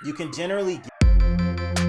you can generally get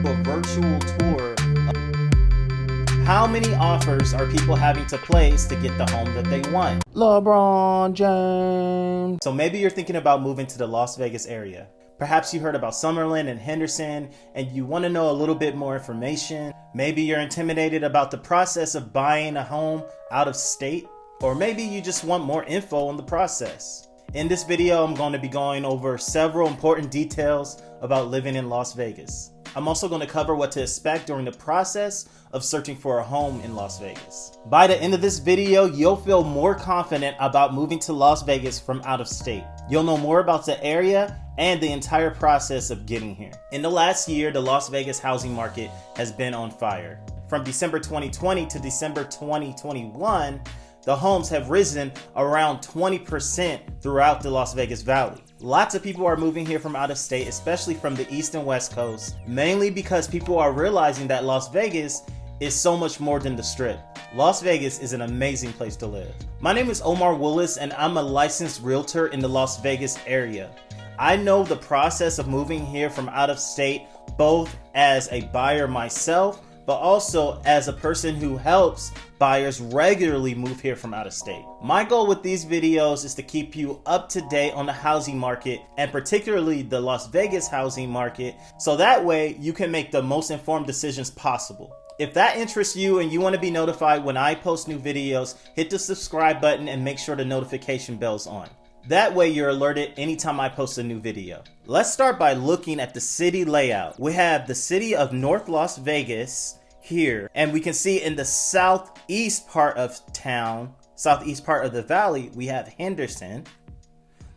a virtual tour of how many offers are people having to place to get the home that they want. LeBron James. So maybe you're thinking about moving to the Las Vegas area. Perhaps you heard about Summerlin and Henderson and you want to know a little bit more information. Maybe you're intimidated about the process of buying a home out of state, or maybe you just want more info on the process. In this video, I'm going to be going over several important details about living in Las Vegas. I'm also going to cover what to expect during the process of searching for a home in Las Vegas. By the end of this video, you'll feel more confident about moving to Las Vegas from out of state. You'll know more about the area and the entire process of getting here. In the last year, the Las Vegas housing market has been on fire. From December 2020 to December 2021, the homes have risen around 20% throughout the Las Vegas Valley. Lots of people are moving here from out of state, especially from the East and West Coast, mainly because people are realizing that Las Vegas is so much more than the Strip. Las Vegas is an amazing place to live. My name is Omar Willis and I'm a licensed realtor in the Las Vegas area. I know the process of moving here from out of state, both as a buyer myself, but also as a person who helps buyers regularly move here from out of state. My goal with these videos is to keep you up to date on the housing market, and particularly the Las Vegas housing market, so that way you can make the most informed decisions possible. If that interests you and you want to be notified when I post new videos, hit the subscribe button and make sure the notification bell's on. That way you're alerted anytime I post a new video. Let's start by looking at the city layout. We have the city of North Las Vegas here, and we can see in the southeast part of town, southeast part of the valley, we have Henderson.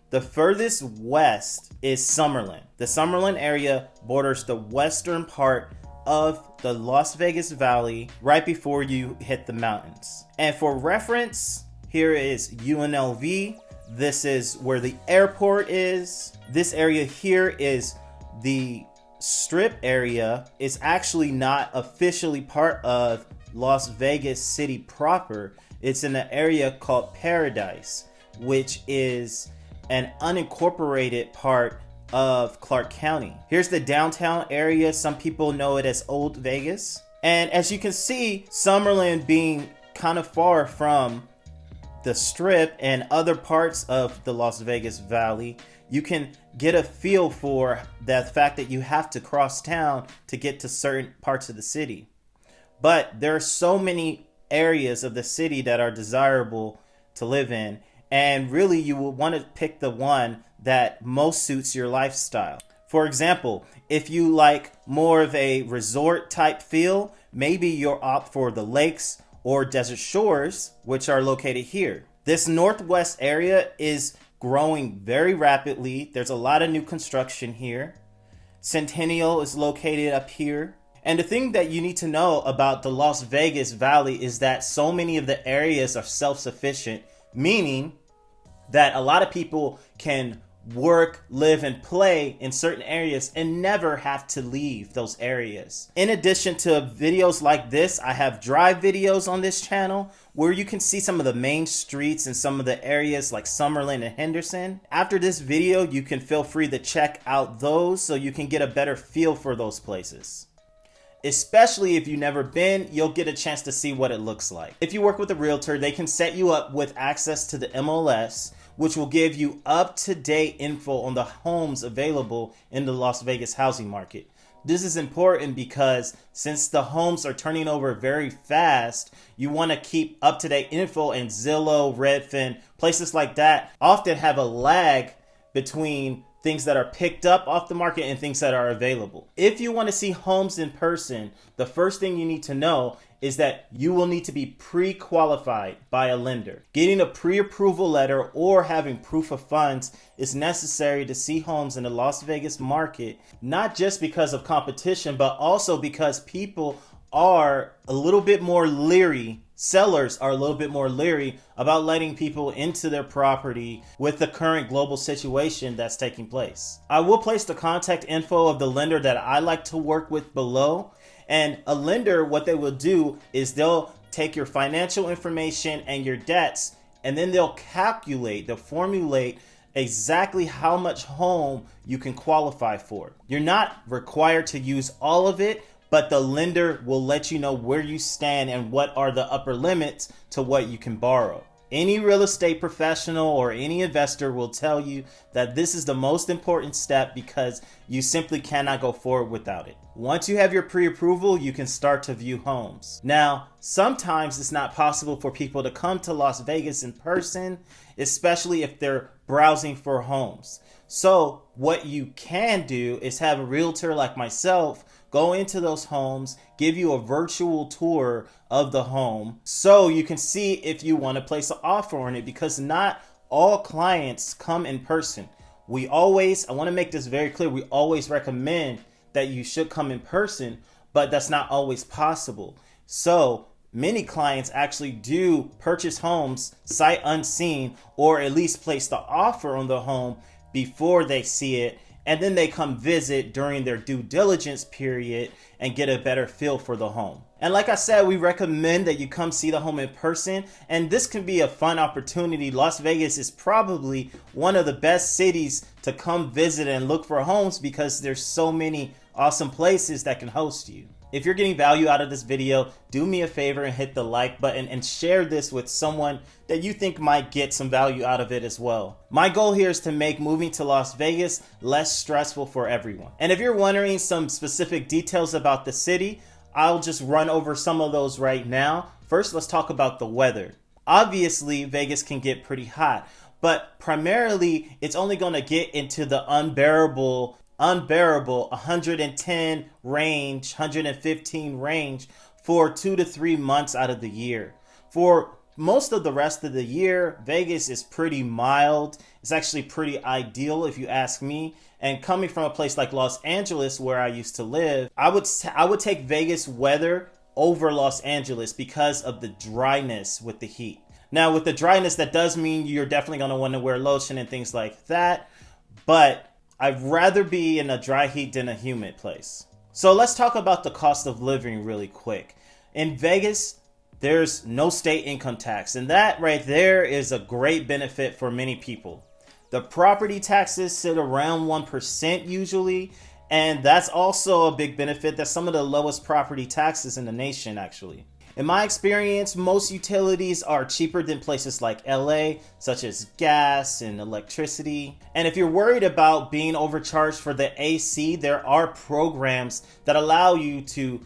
The furthest west is Summerlin. The Summerlin area borders the western part of the Las Vegas Valley right before you hit the mountains. And for reference, here is UNLV. This is where the airport is. This area here is the Strip area. Is actually not officially part of Las Vegas city proper. It's in an area called Paradise, which is an unincorporated part of Clark County. Here's the downtown area. Some people know it as Old Vegas. And as you can see, Summerlin being kind of far from the Strip and other parts of the Las Vegas Valley, you can get a feel for the fact that you have to cross town to get to certain parts of the city. But there are so many areas of the city that are desirable to live in, and really you will want to pick the one that most suits your lifestyle. For example, if you like more of a resort type feel, maybe you'll opt for the lakes or desert shores, which are located here. This northwest area is growing very rapidly. There's a lot of new construction here. Centennial is located up here. And the thing that you need to know about the Las Vegas Valley is that so many of the areas are self-sufficient, meaning that a lot of people can work, live, and play in certain areas and never have to leave those areas. In addition to videos like this, I have drive videos on this channel where you can see some of the main streets and some of the areas like Summerlin and Henderson. After this video, you can feel free to check out those so you can get a better feel for those places. Especially if you've never been, you'll get a chance to see what it looks like. If you work with a realtor, they can set you up with access to the MLS, which will give you up-to-date info on the homes available in the Las Vegas housing market. This is important because since the homes are turning over very fast, you want to keep up-to-date info, and Zillow, Redfin, places like that often have a lag between things that are picked up off the market and things that are available. If you want to see homes in person, the first thing you need to know is that you will need to be pre-qualified by a lender. Getting a pre-approval letter or having proof of funds is necessary to see homes in the Las Vegas market, not just because of competition, but also because people are a little bit more leery. Sellers are a little bit more leery about letting people into their property with the current global situation that's taking place. I will place the contact info of the lender that I like to work with below. And a lender, what they will do is they'll take your financial information and your debts, and then they'll formulate exactly how much home you can qualify for. You're not required to use all of it, but the lender will let you know where you stand and what are the upper limits to what you can borrow. Any real estate professional or any investor will tell you that this is the most important step because you simply cannot go forward without it. Once you have your pre-approval, you can start to view homes. Now, sometimes it's not possible for people to come to Las Vegas in person, especially if they're browsing for homes. So what you can do is have a realtor like myself go into those homes, give you a virtual tour of the home so you can see if you want to place an offer on it, because not all clients come in person. I want to make this very clear, we always recommend that you should come in person, but that's not always possible. So many clients actually do purchase homes sight unseen, or at least place the offer on the home before they see it, and then they come visit during their due diligence period and get a better feel for the home. And like I said, we recommend that you come see the home in person, and this can be a fun opportunity. Las Vegas is probably one of the best cities to come visit and look for homes because there's so many awesome places that can host you. If you're getting value out of this video, do me a favor and hit the like button and share this with someone that you think might get some value out of it as well. My goal here is to make moving to Las Vegas less stressful for everyone. And if you're wondering some specific details about the city, I'll just run over some of those right now. First, let's talk about the weather. Obviously, Vegas can get pretty hot, but primarily it's only going to get into the unbearable 110 range, 115 range for 2 to 3 months out of the year. For most of the rest of the year, Vegas is pretty mild. It's actually pretty ideal if you ask me. And coming from a place like Los Angeles, where I used to live, I would take Vegas weather over Los Angeles because of the dryness with the heat. Now, with the dryness, that does mean you're definitely going to want to wear lotion and things like that. But I'd rather be in a dry heat than a humid place. So let's talk about the cost of living really quick. In Vegas, there's no state income tax, and that right there is a great benefit for many people. The property taxes sit around 1% usually, and that's also a big benefit. That's some of the lowest property taxes in the nation, actually. In my experience, most utilities are cheaper than places like LA, such as gas and electricity. And if you're worried about being overcharged for the AC, there are programs that allow you to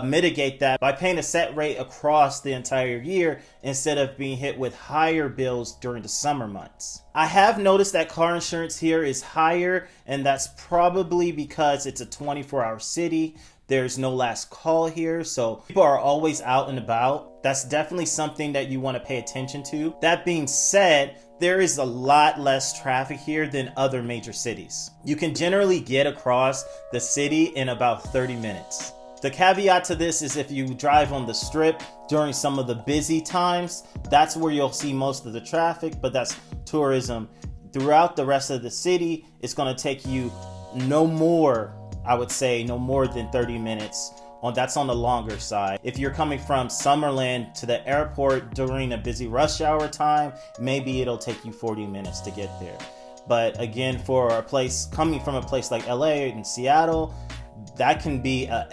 mitigate that by paying a set rate across the entire year instead of being hit with higher bills during the summer months. I have noticed that car insurance here is higher, and that's probably because it's a 24-hour city. There's no last call here, so people are always out and about. That's definitely something that you want to pay attention to. That being said, there is a lot less traffic here than other major cities. You can generally get across the city in about 30 minutes. The caveat to this is if you drive on the strip during some of the busy times, that's where you'll see most of the traffic, but that's tourism. Throughout the rest of the city, it's going to take you no more than 30 minutes. That's on the longer side. If you're coming from Summerlin to the airport during a busy rush hour time, maybe it'll take you 40 minutes to get there. But again, for coming from a place like LA and Seattle, that can be a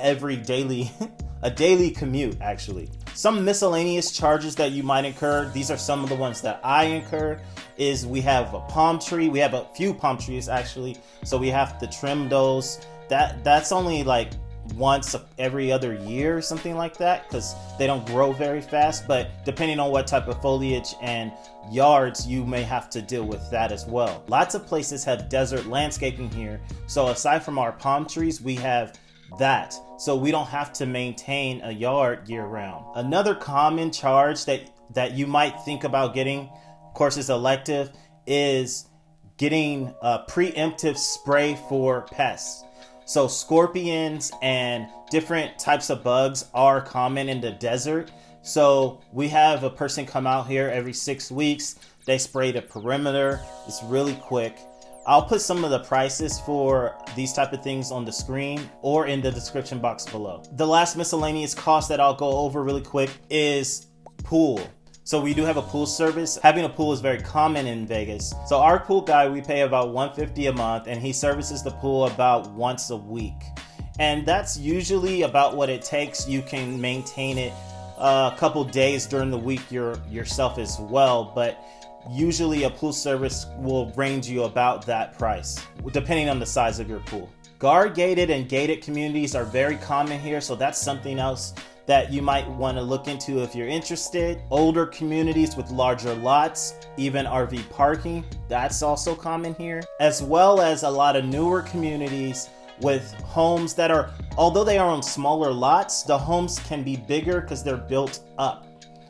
daily commute actually. Some miscellaneous charges that you might incur, these are some of the ones that I incur, is we have a palm tree. We have a few palm trees actually, so we have to trim those. That's only like once every other year or something like that, because they don't grow very fast. But depending on what type of foliage and yards, you may have to deal with that as well. Lots of places have desert landscaping here, so aside from our palm trees, we have that, so we don't have to maintain a yard year round. Another common charge that you might think about getting, of course is elective, is getting a preemptive spray for pests. So scorpions and different types of bugs are common in the desert. So we have a person come out here every 6 weeks. They spray the perimeter. It's really quick. I'll put some of the prices for these type of things on the screen or in the description box below. The last miscellaneous cost that I'll go over really quick is pool. So we do have a pool service. Having a pool is very common in Vegas. So our pool guy, we pay about $150 a month, and he services the pool about once a week. And that's usually about what it takes. You can maintain it a couple days during the week yourself as well, but usually a pool service will range you about that price, depending on the size of your pool. Guard gated and gated communities are very common here, so that's something else that you might want to look into if you're interested. Older communities with larger lots, even RV parking, that's also common here, as well as a lot of newer communities with homes that are, although they are on smaller lots, the homes can be bigger because they're built up.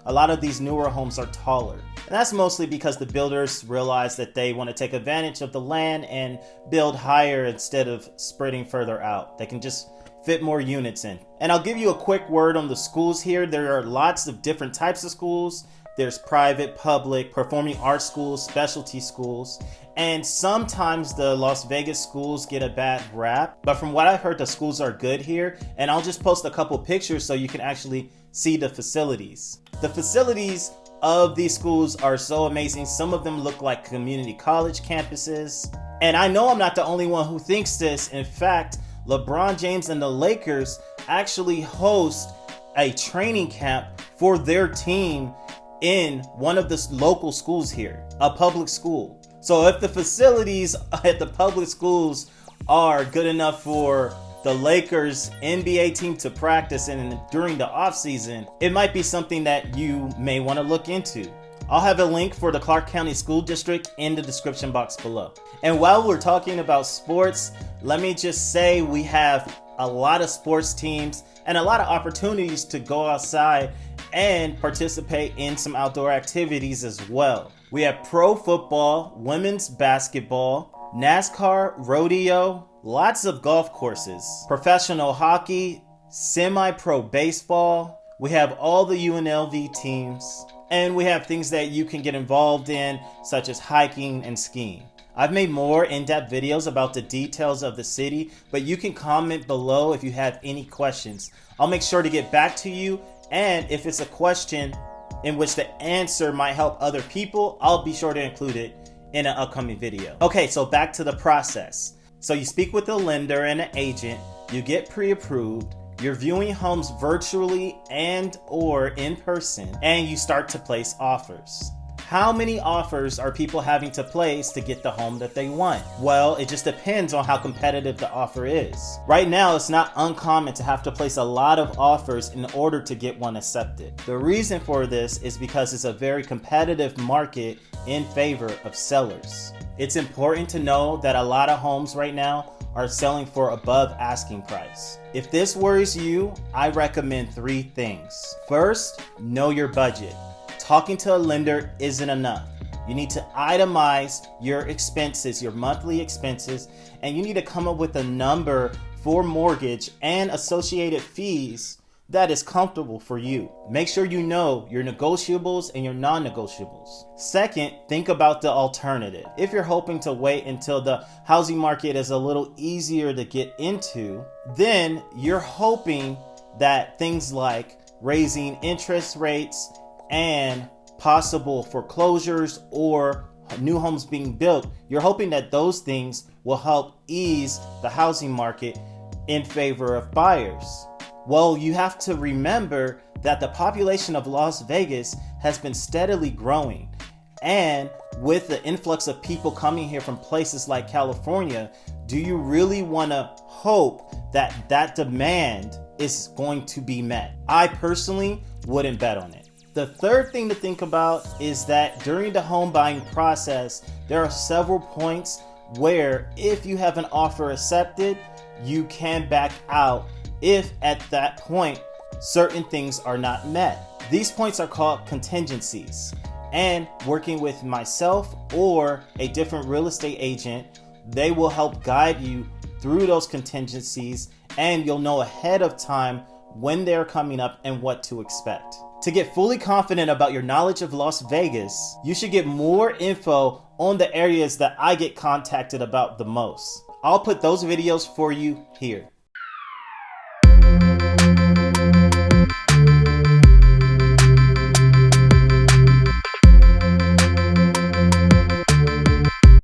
A lot of these newer homes are taller. And that's mostly because the builders realize that they want to take advantage of the land and build higher instead of spreading further out. They can just fit more units in. And I'll give you a quick word on the schools here. There are lots of different types of schools. There's private, public, performing arts schools, specialty schools, and sometimes the Las Vegas schools get a bad rap. But from what I heard, the schools are good here, and I'll just post a couple pictures so you can actually see the facilities. The facilities of these schools are so amazing. Some of them look like community college campuses. And I know I'm not the only one who thinks this. In fact, LeBron James and the Lakers actually host a training camp for their team in one of the local schools here, a public school. So if the facilities at the public schools are good enough for the Lakers NBA team to practice in during the off season, it might be something that you may want to look into. I'll have a link for the Clark County School District in the description box below. And while we're talking about sports, let me just say we have a lot of sports teams and a lot of opportunities to go outside and participate in some outdoor activities as well. We have pro football, women's basketball, NASCAR, rodeo, lots of golf courses, professional hockey, semi-pro baseball. We have all the UNLV teams, and we have things that you can get involved in, such as hiking and skiing. I've made more in-depth videos about the details of the city, but you can comment below if you have any questions. I'll make sure to get back to you, and if it's a question in which the answer might help other people, I'll be sure to include it in an upcoming video. Okay, so back to the process. So you speak with a lender and an agent, you get pre-approved, you're viewing homes virtually and or in person, and you start to place offers. How many offers are people having to place to get the home that they want? Well, it just depends on how competitive the offer is. Right now, it's not uncommon to have to place a lot of offers in order to get one accepted. The reason for this is because it's a very competitive market in favor of sellers. It's important to know that a lot of homes right now are selling for above asking price. If this worries you, I recommend 3 things. First, know your budget. Talking to a lender isn't enough. You need to itemize your expenses, your monthly expenses, and you need to come up with a number for mortgage and associated fees that is comfortable for you. Make sure you know your negotiables and your non-negotiables. Second, think about the alternative. If you're hoping to wait until the housing market is a little easier to get into, then you're hoping that things like raising interest rates and possible foreclosures or new homes being built, you're hoping that those things will help ease the housing market in favor of buyers. Well, you have to remember that the population of Las Vegas has been steadily growing. And with the influx of people coming here from places like California, do you really want to hope that that demand is going to be met? I personally wouldn't bet on it. The third thing to think about is that during the home buying process, there are several points where if you have an offer accepted, you can back out if at that point certain things are not met. These points are called contingencies, and working with myself or a different real estate agent, they will help guide you through those contingencies, and you'll know ahead of time when they're coming up and what to expect. To get fully confident about your knowledge of Las Vegas, you should get more info on the areas that I get contacted about the most. I'll put those videos for you here.